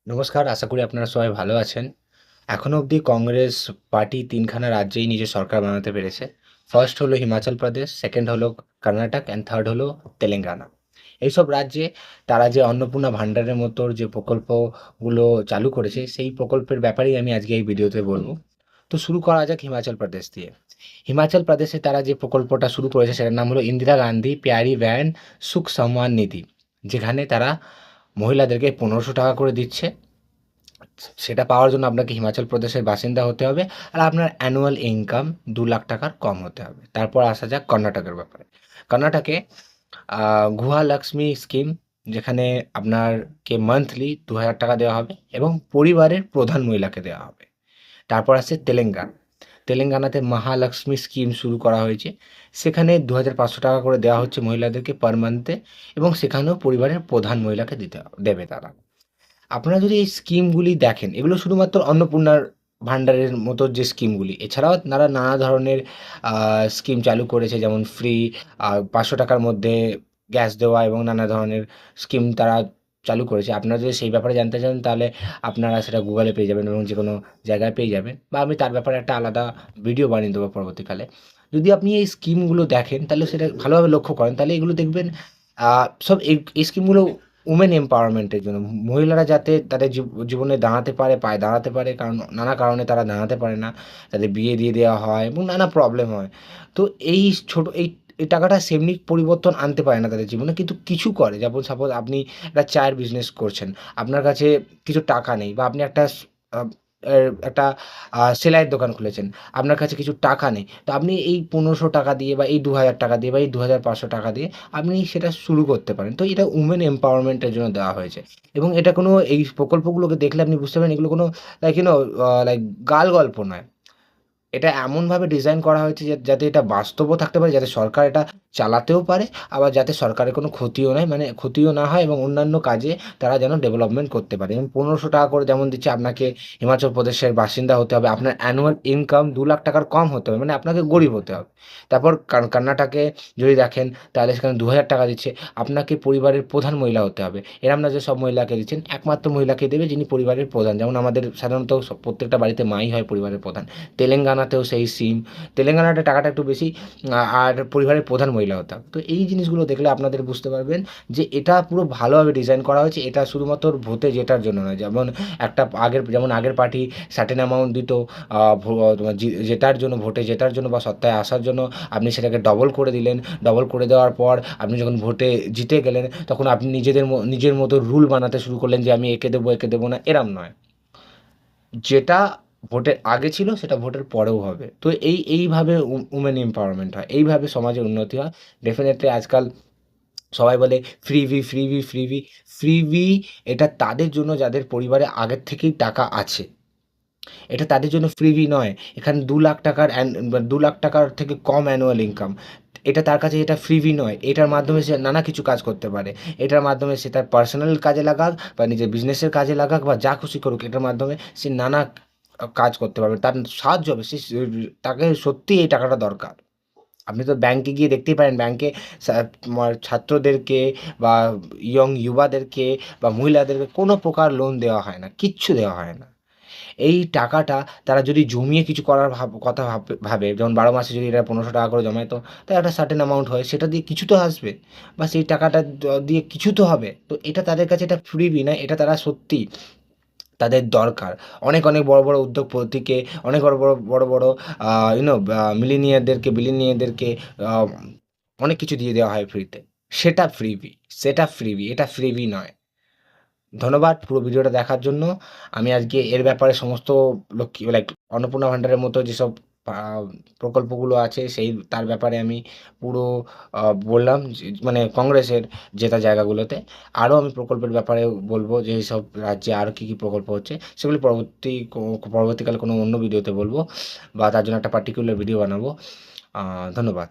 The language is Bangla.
নমস্কার, আশা করি আপনারা সবাই ভালো আছেন। এখনো অবধি কংগ্রেস পার্টি ৩ খানা রাজ্যেই নিজের সরকার বানাতে পেরেছে। ফার্স্ট হলো হিমাচল প্রদেশ, সেকেন্ড হলো কর্ণাটক অ্যান্ড থার্ড হলো তেলেঙ্গানা। এইসব রাজ্যে তারা যে অন্নপূর্ণা ভান্ডারের মতো যে প্রকল্পগুলো চালু করেছে, সেই প্রকল্পের ব্যাপারেই আমি আজকে এই ভিডিওতে বলব। তো শুরু করা যাক হিমাচল প্রদেশ দিয়ে। হিমাচল প্রদেশে তারা যে প্রকল্পটা শুরু করেছে সেটার নাম হলো ইন্দিরা গান্ধী প্যারি ভ্যান সুখ সম্মান নিধি। যেখানে তারা মহিলাদেরকে ১৫০০ টাকা করে দিচ্ছে। সেটা পাওয়ার জন্য আপনাকে হিমাচল প্রদেশের বাসিন্দা হতে হবে আর আপনার অ্যানুয়াল ইনকাম ২ লাখ টাকার কম হতে হবে। তারপর আসা যাক কর্ণাটকের ব্যাপারে। কর্ণাটকে গৃহলক্ষ্মী স্কিম, যেখানে আপনারকে মান্থলি ২,০০০ টাকা দেওয়া হবে এবং পরিবারের প্রধান মহিলাকে দেওয়া হবে। তারপর আসছে তেলেঙ্গানা। তেলেঙ্গানাতে মহালক্ষ্মী স্কিম শুরু করা হয়েছে। সেখানে ২,৫০০ টাকা করে দেওয়া হচ্ছে মহিলাদেরকে পার মান্থে এবং সেখানেও পরিবারের প্রধান মহিলাকে দেবে তারা। আপনারা যদি এই স্কিমগুলি দেখেন, এগুলো শুধুমাত্র অন্নপূর্ণার ভান্ডারের মতো যে স্কিমগুলি, এছাড়াও তারা নানা ধরনের স্কিম চালু করেছে, যেমন ফ্রি ৫০০ টাকার মধ্যে গ্যাস দেওয়া এবং নানা ধরনের স্কিম তারা চালু করেছে। আপনারা যদি সেই ব্যাপারে জানতে চান তাহলে আপনারা সেটা গুগলে পেয়ে যাবেন এবং যেকোনো জায়গায় পেয়ে যাবেন, বা আমি তার ব্যাপারে একটা আলাদা ভিডিও বানিয়ে দেবো পরবর্তীকালে। যদি আপনি এই স্কিমগুলো দেখেন তাহলে সেটা ভালোভাবে লক্ষ্য করেন তাহলে এগুলো দেখবেন সব এই স্কিমগুলো উমেন এম্পাওয়ারমেন্টের জন্য। মহিলারা যাতে তাদের জীবনে দাঁড়াতে পারে, পায়ে দাঁড়াতে পারে, কারণ নানা কারণে তারা দাঁড়াতে পারে না। তাদের বিয়ে দিয়ে দেওয়া হয় এবং নানা প্রবলেম হয়। তো এই ছোট এই টাকাটা সেমনি পরিবর্তন আনতে পারে না তাদের জীবনে, কিন্তু কিছু করে। যেমন সাপোজ আপনি একটা চায়ের বিজনেস করছেন। আপনার কাছে কিছু টাকা নেই, বা আপনি একটা আ একটা সেলাইয়ের দোকান খুলেছেন। আপনার কাছে কিছু টাকা নেই। তো আপনি এই ১৫০০ টাকা দিয়ে বা এই ২,০০০ টাকা দিয়ে বা এই ২,৫০০ টাকা দিয়ে আপনি সেটা শুরু করতে পারেন। তো এটা উমেন এম্পাওয়ারমেন্ট এর জন্য দেওয়া হয়েছে এবং এটা কোনো, এই প্রকল্পগুলোকে দেখলে আপনি বুঝতে পারেন এগুলো কোনো লাইক লাইক গাল গল্প নয়। এটা এমনভাবে ডিজাইন করা হয়েছে যে যাতে এটা বাস্তবও থাকতে পারে, যাতে সরকার এটা চালাতেও পারে, আবার যাতে সরকারের কোনো ক্ষতিও নয়, মানে ক্ষতিও না হয় এবং অন্যান্য কাজে তারা যেন ডেভেলপমেন্ট করতে পারে। এবং ১৫০০ টাকা করে যেমন দিচ্ছে, আপনাকে হিমাচল প্রদেশের বাসিন্দা হতে হবে। আপনার অ্যানুয়াল ইনকাম ২,০০,০০০ টাকার কম হতে হবে। মানে আপনাকে গরিব হতে হবে। তারপর কর্ণাটকে যদি দেখেন তাহলে সেখানে ২,০০০ টাকা দিচ্ছে। আপনাকে পরিবারের প্রধান মহিলা হতে হবে। এরম না যে সব মহিলাকে দিচ্ছেন, একমাত্র মহিলাকে দেবে যিনি পরিবারের প্রধান। যেমন আমাদের সাধারণত প্রত্যেকটা বাড়িতে মাই হয় পরিবারের প্রধান। তেলেঙ্গানাতেও সেই সিম। তেলেঙ্গানাতে টাকাটা একটু বেশি, আর পরিবারের প্রধান মহিলা হতে হবে। তো এই জিনিসগুলো দেখলে আপনাদের বুঝতে পারবেন যে এটা পুরো ভালোভাবে ডিজাইন করা হয়েছে। এটা শুধুমাত্র ভোটে জেতার জন্য নয়। যেমন আগের পার্টি সার্টেন অ্যামাউন্ট দিত তোমার জেতার জন্য, ভোটে জেতার জন্য বা সত্তায় আসার জন্য। আপনি সেটাকে ডবল করে দিলেন। ডবল করে দেওয়ার পর আপনি যখন ভোটে জিতে গেলেন তখন আপনি নিজের মতো রুল বানাতে শুরু করলেন যে আমি একে দেবো, একে দেবো না, এরম নয়। যেটা ভোটের আগে ছিল সেটা ভোটের পরেও হবে। তো এইভাবে উমেন এম্পাওয়ারমেন্ট হয়। এইভাবে সমাজের উন্নতি হয়। ডেফিনিটলি আজকাল সবাই বলে ফ্রিবি, ফ্রিবি, ফ্রিবি। ফ্রিবি এটা তাদের জন্য যাদের পরিবারে আগের থেকেই টাকা আছে। এটা তাদের জন্য ফ্রিবি নয়। এখানে ২,০০,০০০ টাকার ২,০০,০০০ টাকার থেকে কম অ্যানুয়াল ইনকাম। এটা তার কাছে এটা ফ্রিবি নয়। এটার মাধ্যমে সে নানা কিছু কাজ করতে পারে। এটার মাধ্যমে সে তার পার্সোনাল কাজে লাগাক বা নিজের বিজনেসের কাজে লাগাক বা যা খুশি করুক, এটার মাধ্যমে সে নানা কাজ করতে পারবে। তার সাহায্য হবে। তাকে সত্যিই এই টাকাটা দরকার। আপনি তো ব্যাংকে গিয়ে দেখতেই পারেন, ব্যাংকে তোমার ছাত্রদেরকে বা যুবাদেরকে বা মহিলাদেরকে কোনো প্রকার লোন দেওয়া হয় না। কিচ্ছু দেওয়া হয় না। এই টাকাটা তারা যদি জমিয়ে কিছু করার কথা ভাবে, যেমন ১২ মাসে যদি এরা ১৫০০ টাকা করে জমায়, তো একটা সার্টেন অ্যামাউন্ট হয়, সেটা দিয়ে কিছু তো আসবে বা সেই টাকাটা দিয়ে কিছু তো হবে। তো এটা তাদের কাছে এটা ফ্রিবি না, এটা তারা সত্যি তাদের দরকার। অনেক বড় উদ্যোগপতিকে, অনেক বড় বিলিনিয়ারদেরকে আ অনেক কিছু দিয়ে দেওয়া হয় ফ্রিতে। সেটা ফ্রিবি, এটা ফ্রিবি নয়। ধন্যবাদ পুরো ভিডিওটা দেখার জন্য। আমি আজকে এর ব্যাপারে সমস্ত লক্ষ্মী লাইক অন্নপূর্ণা ভান্ডারের মতো যেসব আ প্রকল্পগুলো আছে তার ব্যাপারে আমি পুরো আ বললাম, মানে কংগ্রেসের জেতা জায়গাগুলোতে। আরও আমি প্রকল্পের ব্যাপারে বলব যে এইসব রাজ্যে আরও কী প্রকল্প হচ্ছে সেগুলি পরবর্তীকালে কোনো অন্য ভিডিওতে বলব, বা তার জন্য একটা পার্টিকুলার ভিডিও বানাবো। ধন্যবাদ।